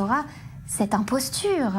aura cette imposture.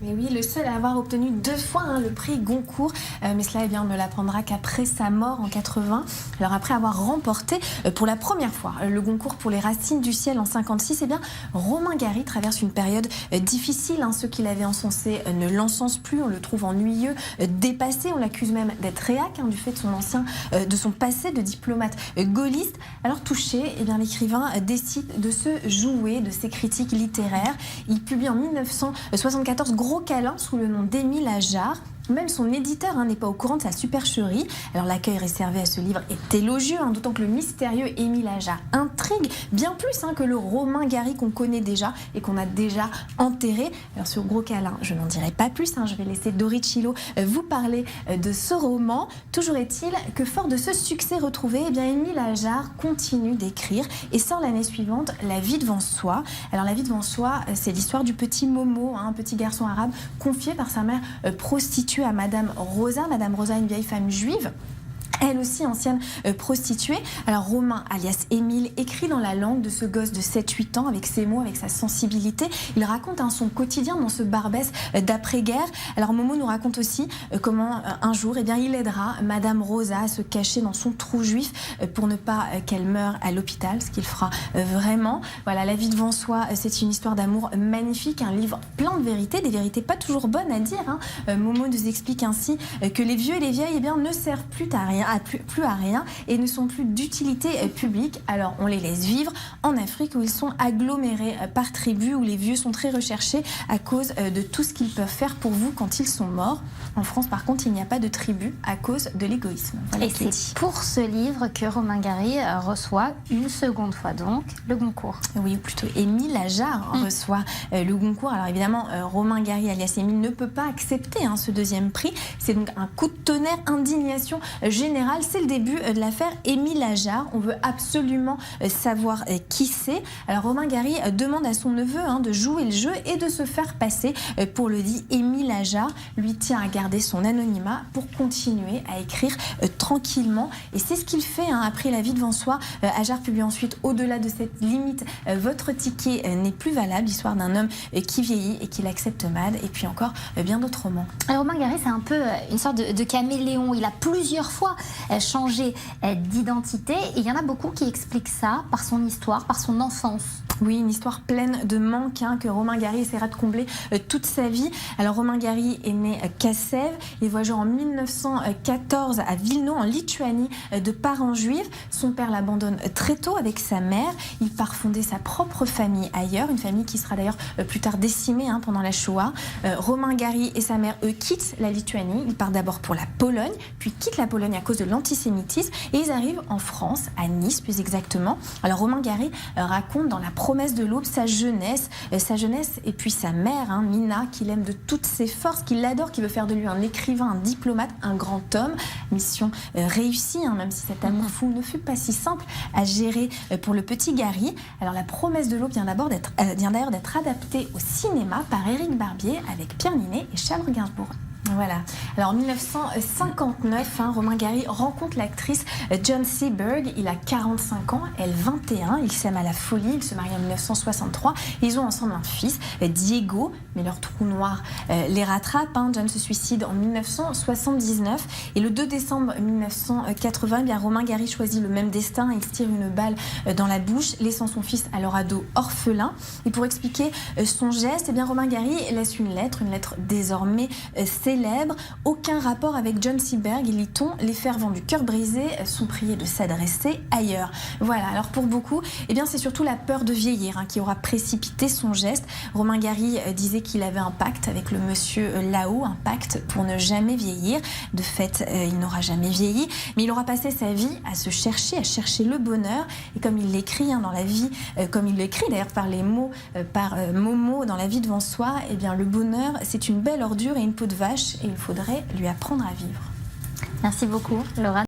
Mais oui, le seul à avoir obtenu 2 fois le prix Goncourt, mais cela on ne l'apprendra qu'après sa mort en 80. Alors après avoir remporté pour la première fois le Goncourt pour les Racines du ciel en 56, Romain Gary traverse une période difficile. Ceux qui l'avaient encensé ne l'encensent plus, on le trouve ennuyeux, dépassé, on l'accuse même d'être réac du fait de son passé de diplomate gaulliste. Alors touché, l'écrivain décide de se jouer de ses critiques littéraires. Il publie en 1974 Gros câlin sous le nom d'Émile Ajar. Même son éditeur n'est pas au courant de sa supercherie. Alors l'accueil réservé à ce livre est élogieux, d'autant que le mystérieux Émile Ajar intrigue bien plus que le Romain Gary qu'on connaît déjà et qu'on a déjà enterré. Alors sur Gros câlin, je n'en dirai pas plus, je vais laisser Dorit Chilo vous parler de ce roman. Toujours est-il que fort de ce succès retrouvé, Émile Ajar continue d'écrire et sort l'année suivante La vie devant soi. Alors La vie devant soi, c'est l'histoire du petit Momo, un petit garçon arabe confié par sa mère prostituée à Madame Rosa. Madame Rosa, une vieille femme juive, elle aussi ancienne prostituée. Alors Romain, alias Émile, écrit dans la langue de ce gosse de 7-8 ans, avec ses mots, avec sa sensibilité. Il raconte son quotidien dans ce Barbès d'après-guerre. Alors Momo nous raconte aussi comment un jour il aidera Madame Rosa à se cacher dans son trou juif pour ne pas qu'elle meure à l'hôpital, ce qu'il fera vraiment. Voilà, La vie devant soi, c'est une histoire d'amour magnifique, un livre plein de vérités, des vérités pas toujours bonnes à dire. Momo nous explique ainsi que les vieux et les vieilles ne servent plus à rien, plus à rien et ne sont plus d'utilité publique. Alors on les laisse vivre en Afrique où ils sont agglomérés par tribus, où les vieux sont très recherchés à cause de tout ce qu'ils peuvent faire pour vous quand ils sont morts. En France par contre il n'y a pas de tribu à cause de l'égoïsme. Voilà, et c'est pour ce livre que Romain Gary reçoit une seconde fois donc le Goncourt. Oui, ou plutôt Émile Ajar reçoit le Goncourt. Alors évidemment Romain Gary alias Émile ne peut pas accepter ce deuxième prix. C'est donc un coup de tonnerre, indignation générale. C'est le début de l'affaire Émile Ajar. On veut absolument savoir qui c'est. Alors Romain Gary demande à son neveu de jouer le jeu et de se faire passer pour le dit Émile Ajar. Lui tient à garder son anonymat pour continuer à écrire tranquillement. Et c'est ce qu'il fait après La vie devant soi. Ajar publie ensuite Au-delà de cette limite, votre ticket n'est plus valable. L'histoire d'un homme qui vieillit et qui l'accepte mal. Et puis encore bien d'autres romans. Alors Romain Gary, c'est un peu une sorte de caméléon. Il a plusieurs fois changé d'identité et il y en a beaucoup qui expliquent ça par son histoire, par son enfance. Oui, une histoire pleine de manques que Romain Gary essaiera de combler toute sa vie. Alors Romain Gary est né à Sèvres, il voyagera en 1914 à Vilno en Lituanie de parents juifs. Son père l'abandonne très tôt avec sa mère. Il part fonder sa propre famille ailleurs, une famille qui sera d'ailleurs plus tard décimée pendant la Shoah. Romain Gary et sa mère, eux, quittent la Lituanie. Ils partent d'abord pour la Pologne, puis quittent la Pologne à cause de l'antisémitisme et ils arrivent en France, à Nice plus exactement. Alors Romain Gary raconte dans La promesse de l'aube sa jeunesse et puis sa mère, Mina, qu'il aime de toutes ses forces, qu'il l'adore, qui veut faire de lui un écrivain, un diplomate, un grand homme. Mission réussie, même si cet amour fou ne fut pas si simple à gérer pour le petit Gary. Alors La promesse de l'aube vient d'ailleurs d'être adaptée au cinéma par Éric Barbier avec Pierre Ninet et Charles Gainsbourg. Voilà. Alors en 1959, Romain Gary rencontre l'actrice John Seberg. Il a 45 ans, elle 21. Ils s'aiment à la folie. Ils se marient en 1963. Ils ont ensemble un fils, Diego, mais leur trou noir les rattrape. John se suicide en 1979 et le 2 décembre 1980, Romain Gary choisit le même destin. Il se tire une balle dans la bouche, laissant son fils alors ado orphelin. Et pour expliquer son geste, Romain Gary laisse une lettre désormais célèbre. Aucun rapport avec John Seberg, lit-on. Les fervents du cœur brisé sont priés de s'adresser ailleurs. Voilà, alors pour beaucoup, c'est surtout la peur de vieillir qui aura précipité son geste. Romain Gary disait qu'il avait un pacte avec le monsieur là-haut, un pacte pour ne jamais vieillir. De fait, il n'aura jamais vieilli, mais il aura passé sa vie à chercher le bonheur. Et comme il l'écrit dans La vie, comme il l'écrit d'ailleurs par les mots, par Momo dans La vie devant soi, le bonheur, c'est une belle ordure et une peau de vache. Et il faudrait lui apprendre à vivre. Merci beaucoup, Laura.